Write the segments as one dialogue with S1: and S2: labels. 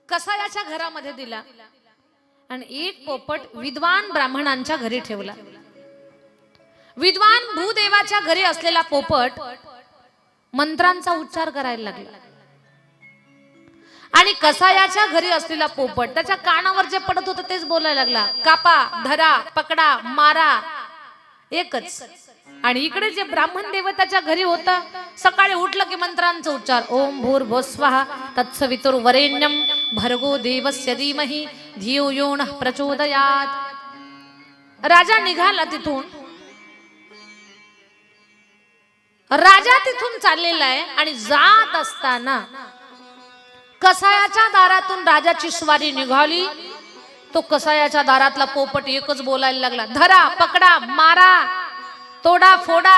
S1: कसायाच्या घरामध्ये दिला आणि एक पोपट विद्वान ब्राह्मणांच्या घरी ठेवला. विद्वान भूदेवाच्या घरी असलेला पोपट मंत्रांचा उच्चार करायला लागला आणि कसायाच्या घरी असलेला पोपट त्याच्या कानावर जे पडत होतं तेच बोलायला लागला. कापा, धरा, पकडा, मारा, एकच. आणि इकडे जे ब्राह्मण देवताच्या घरी होता, सकाळी उठलं की मंत्रांचा उच्चार. ओम भूर्भुवस्वः तत्सवितुर्वरेण्यं भर्गो देवस्य धीमहि धियो यो नः प्रचोदयात्. राजा निघाला तिथून. राजा तिथून चाललेला आहे आणि जात असताना कसायाच्या दारातून राजाची स्वारी निघाली. तो कसायाच्या दारातला पोपट एकच बोलायला लागला. धरा, पकडा, मारा, तोडा, फोडा,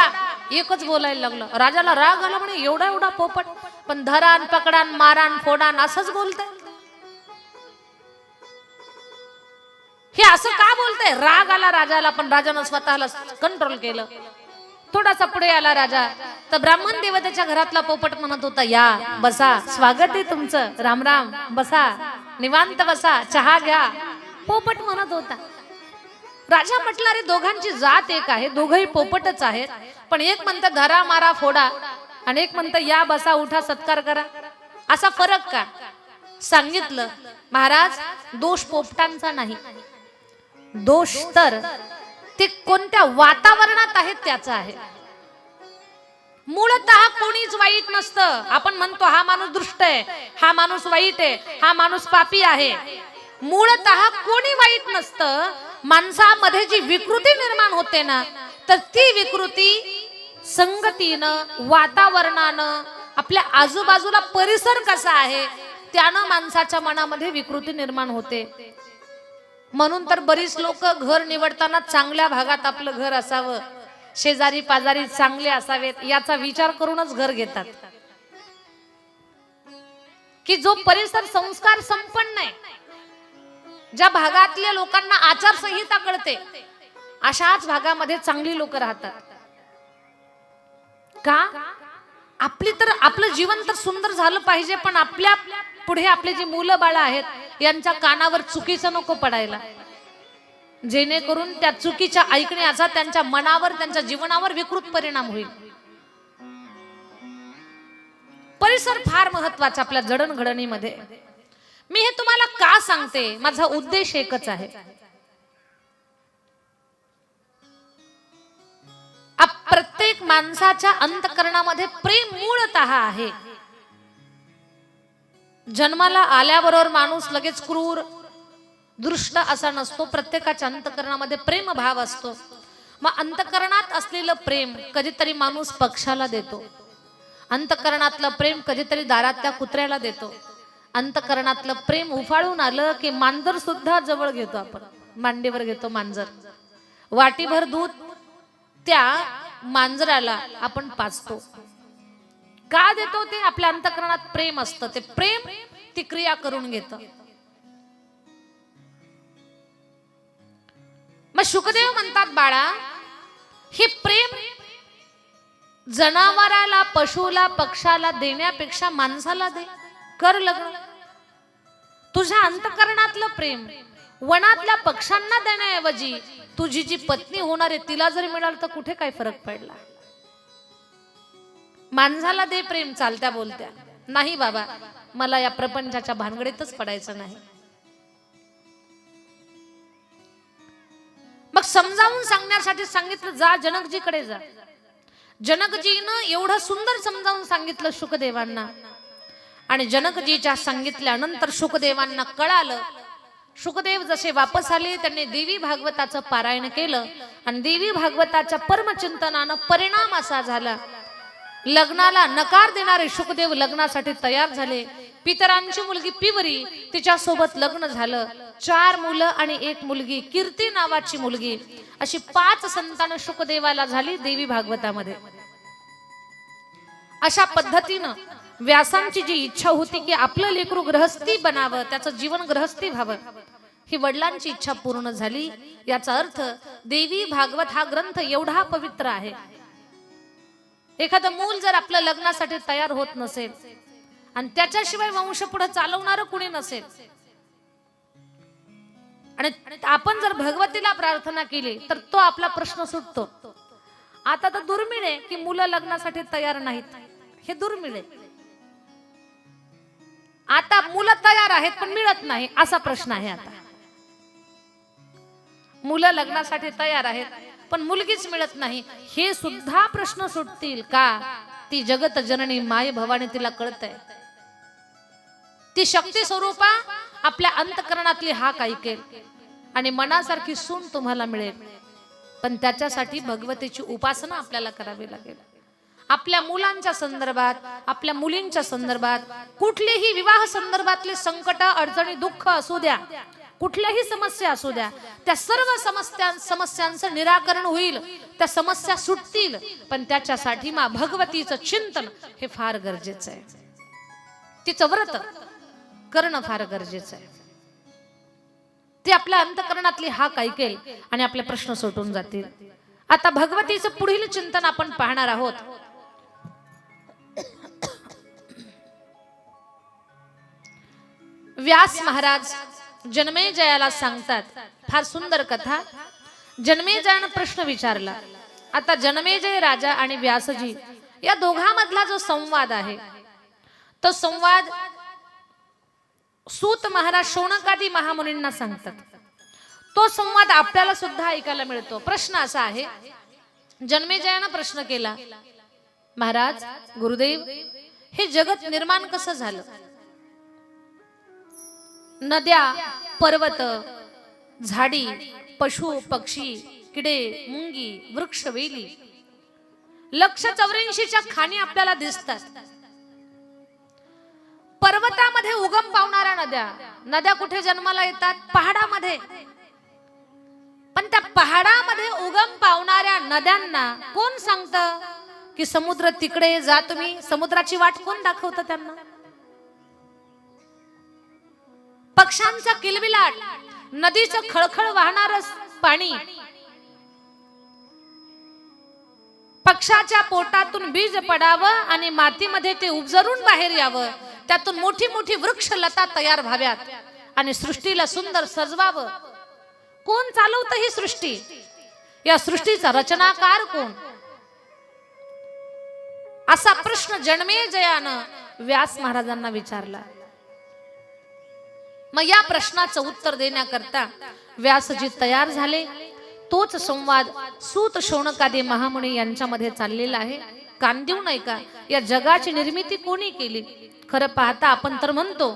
S1: एकच बोलायला लागलं. राजाला राग आला. म्हणे एवढा एवढा पोपट पण धरान, पकडान, मारान, फोडान असंच बोलतंय. हे असं का बोलतंय? राग आला राजाला, पण राजानं स्वतःला कंट्रोल केलं. थोडासा पुढे आला राजा तर ब्राह्मण देवतेच्या घरातला पोपट म्हणत होता, या बसा, स्वागत आहे तुमचं, राम राम, बसा, निवांत बसा, चहा घ्या. पोपट म्हणत होता. राजा म्हटला, अरे दोघांची जात एक आहे, दोघही पोपटच आहेत, पण एक म्हणतं धरा, मारा, फोडा आणि एक म्हणतं या, बसा, उठा, सत्कार करा. असा फरक का? सांगितलं महाराज, दोष पोपटांचा नाही, दोष तर ते कोणत्या वातावरणात आहेत त्याचा आहे. मूळतः कोणीच वाईट नसतं. आपण म्हणतो हा माणूस दुष्ट आहे, हा माणूस वाईट आहे, हा माणूस पापी आहे. मूळतः कोणी वाईट नसतं. माणसामध्ये जी विकृती निर्माण होते ना, तर ती विकृती संगतीनं, वातावरणानं, आपल्या आजूबाजूला परिसर कसा आहे त्यानं माणसाच्या मनामध्ये विकृती निर्माण होते. म्हणून तर बरीच लोक घर निवडताना चांगल्या भागात आपलं घर असावं, शेजारी पाजारी चांगले असावेत याचा विचार करूनच घर घेतात. की जो परिसर संस्कार संपन्न आहे, ज्या भागातल्या लोकांना आचारसंहिता कळते, अशाच भागामध्ये चांगली लोक राहतात. का? आपलं जीवन तर सुंदर झालं पाहिजे, पण आपल्या पुढे आपले जे मुलं बाळ आहेत यांच्या कानावर चुकीचं नको पडायला, जेणेकरून त्या चुकीच्या ऐकण्याचा त्यांच्या मनावर, त्यांच्या जीवनावर विकृत परिणाम होईल. परिसर फार महत्वाचा आपल्या जडणघडणीमध्ये. मी हे तुम्हाला का सांगते? माझा उद्देश एकच आहे. प्रत्येक माणसाच्या अंतःकरणामध्ये प्रेम मूळतः आहे. जन्माला आल्याबरोबर माणूस लगेच क्रूर, दुष्ट असा नसतो. प्रत्येकाच्या अंतःकरणामध्ये प्रेम भाव असतो. मग अंतःकरणात असलेलं प्रेम कधीतरी माणूस पक्षाला देतो, अंतःकरणातलं प्रेम कधीतरी दारात त्या कुत्र्याला देतो, अंतःकरणातलं प्रेम उफाळून आलं की मांजर सुद्धा जवळ घेतो. आपण मांडीवर घेतो मांजर. वाटीभर दूध त्या मांजराला आपण पाजतो. का देतो? ते आपल्या अंतःकरणात प्रेम असतं. ते प्रेम ती क्रिया करून घेतं. मग शुकदेव म्हणतात, बाळा, हे प्रेम जनावराला, पशुला, पक्षाला देण्यापेक्षा माणसाला दे, कर लग्न. तुझ्या अंतःकरणातलं प्रेम वनातल्या पक्ष्यांना देण्याऐवजी तुझी जी पत्नी होणार आहे तिला जरी मिळालं तर कुठे काय फरक पडला? माणसाला दे प्रेम चालत्या बोलत्या. नाही बाबा, मला या प्रपंचाच्या भानगडीतच पडायचं नाही. मग समजावून सांगण्यासाठी सांगितलं, जा जनकजीकडे जा. जनकजीनं एवढं सुंदर समजावून सांगितलं शुकदेवांना. आणि जनकजीच्या सांगितल्यानंतर शुकदेवांना कळालं. शुकदेव जसे वापस आले, त्यांनी देवी भागवताचं पारायण केलं आणि देवी भागवताच्या परमचिंतनानं परिणाम असा झाला, लग्नाला नकार देणारे शुकदेव लग्नासाठी तयार झाले. पितरांची मुलगी पिवरी, तिच्यासोबत लग्न झालं. 4 मुलं आणि 1 मुलगी, कीर्ती नावाची मुलगी. अशी 5 संतान शुकदेवाला झाली देवी भागवतामध्ये. अशा पद्धतीनं व्यासांची जी इच्छा होती की आपलं लेकरू गृहस्थी बनावं, त्याचं जीवन गृहस्थी व्हावं, ही वडिलांची इच्छा पूर्ण झाली. याचा अर्थ देवी भागवत हा ग्रंथ एवढा पवित्र आहे. एखादं मूल जर आपल्या लग्नासाठी तयार होत नसेल आणि त्याच्याशिवाय वंश पुढे चालवणार कुणी नसेल. आणि आपण जर भगवतीला प्रार्थना केली तर तो आपला प्रश्न सुटतो. आता तर दुर्मिळ आहे की मुलं लग्नासाठी तयार नाहीत, हे दुर्मिळ आहे. आता मुलं तयार आहेत पण मिळत नाही असा प्रश्न आहे. आता मुलं लग्नासाठी तयार आहेत पण मुलगीच मिळत नाही, हे सुद्धा प्रश्न सुटतील का? ती जगत जननी माय भवानी तिला कळतंय. ती शक्ती स्वरूपा आपल्या अंतकरणातली हाक ऐकेल आणि मनासारखी सून तुम्हाला मिळेल. पण त्याच्यासाठी भगवतीची उपासना आपल्याला करावी लागेल. आपल्या मुलांच्या संदर्भात, आपल्या मुलींच्या संदर्भात, कुठलेही विवाह संदर्भातले संकट, अडचणी, दुःख असू द्या, कुठल्याही समस्या असू द्या, त्या सर्व समस्यांचं निराकरण होईल, त्या समस्या सुटतील. पण त्याच्यासाठी भगवतीचं चिंतन हे फार गरजेचं आहे. तिचं व्रत करणं फार गरजेचं आहे. ती आपल्या अंतकरणातली हाक ऐकेल आणि आपले प्रश्न सुटून जातील. आता भगवतीचं पुढील चिंतन आपण पाहणार आहोत. व्यास महाराज जन्मेजयाला सांगतात, फार सुंदर कथा. जन्मेजयानं प्रश्न विचारला. आता जन्मेजय राजा आणि व्यासजी या दोघांमधला जो संवाद आहे तो संवाद सूत महाराज शौनकादी महामुनींना सांगतात. तो संवाद आपल्याला सुद्धा ऐकायला मिळतो. प्रश्न असा आहे, जन्मेजयानं प्रश्न केला, महाराज गुरुदेव, हे जगत निर्माण कसं झालं? नद्या, पर्वत, झाडी, पशु पक्षी, किडे, मुंगी, वृक्ष, वेली, 184च्या खाणी आपल्याला दिसतात. पर्वतामध्ये उगम पावणाऱ्या नद्या कुठे जन्माला येतात? पहाडामध्ये. पण त्या पहाडामध्ये उगम पावणाऱ्या नद्यांना कोण सांगतं की समुद्र तिकडे जा तुम्ही? समुद्राची वाट कोण दाखवतं त्यांना? पक्ष्यांचा किलबिलाट, नदीचं खळखळ वाहणारं पाणी, पक्षाच्या पोटातून बीज पडावं आणि मातीमध्ये ते उपजरून बाहेर यावं, त्यातून मोठी मोठी वृक्ष लता तयार व्हाव्यात आणि सृष्टीला सुंदर सजवावं. कोण चालवतं ही सृष्टी? या सृष्टीचा रचनाकार कोण? असा प्रश्न जन्मेजयानं व्यास महाराजांना विचारला. मग या प्रश्नाचं उत्तर देण्याकरता व्यासजी तयार झाले. तोच संवाद सूत शौनकादी महामुनी यांच्यामध्ये चाललेला आहे. कान देऊ नये का? या जगाची निर्मिती कोणी केली? खरं पाहता आपण तर म्हणतो